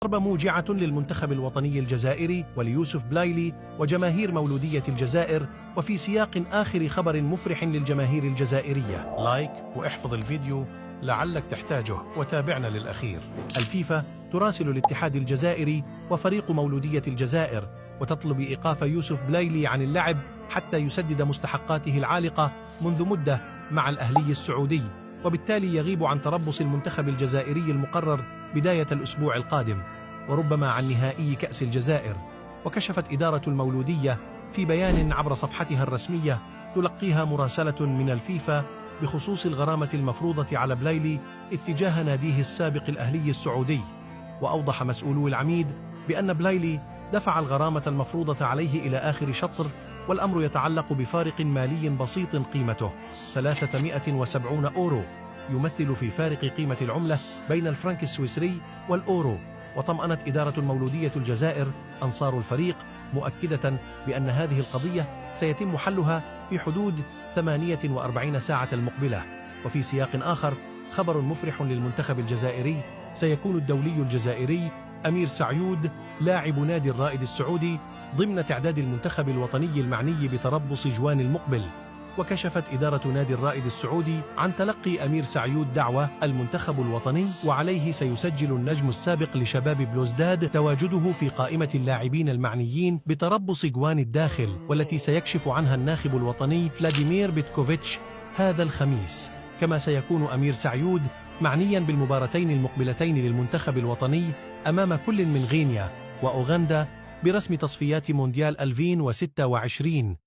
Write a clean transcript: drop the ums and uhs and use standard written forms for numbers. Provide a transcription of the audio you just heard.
ضربة موجعة للمنتخب الوطني الجزائري وليوسف بلايلي وجماهير مولودية الجزائر. وفي سياق آخر خبر مفرح للجماهير الجزائرية، لايك واحفظ الفيديو لعلك تحتاجه وتابعنا للأخير. الفيفا تراسل الاتحاد الجزائري وفريق مولودية الجزائر وتطلب إيقاف يوسف بلايلي عن اللعب حتى يسدد مستحقاته العالقة منذ مدة مع الأهلي السعودي، وبالتالي يغيب عن تربص المنتخب الجزائري المقرر بداية الأسبوع القادم وربما عن نهائي كأس الجزائر. وكشفت إدارة المولودية في بيان عبر صفحتها الرسمية تلقيها مراسلة من الفيفا بخصوص الغرامة المفروضة على بلايلي اتجاه ناديه السابق الأهلي السعودي. وأوضح مسؤولو العميد بأن بلايلي دفع الغرامة المفروضة عليه إلى آخر شطر، والأمر يتعلق بفارق مالي بسيط قيمته 370 أورو، يمثل في فارق قيمة العملة بين الفرنك السويسري والأورو. وطمأنت إدارة المولودية الجزائر أنصار الفريق مؤكدة بأن هذه القضية سيتم حلها في حدود 48 ساعة المقبلة. وفي سياق آخر، خبر مفرح للمنتخب الجزائري، سيكون الدولي الجزائري أمير سعيود لاعب نادي الرائد السعودي ضمن تعداد المنتخب الوطني المعني بتربص جوان المقبل. وكشفت إدارة نادي الرائد السعودي عن تلقي أمير سعيود دعوة المنتخب الوطني، وعليه سيسجل النجم السابق لشباب بلوزداد تواجده في قائمة اللاعبين المعنيين بتربص جوان الداخل، والتي سيكشف عنها الناخب الوطني فلاديمير بيتكوفيتش هذا الخميس. كما سيكون أمير سعيود معنيا بالمباراتين المقبلتين للمنتخب الوطني أمام كل من غينيا وأوغندا برسم تصفيات مونديال 2026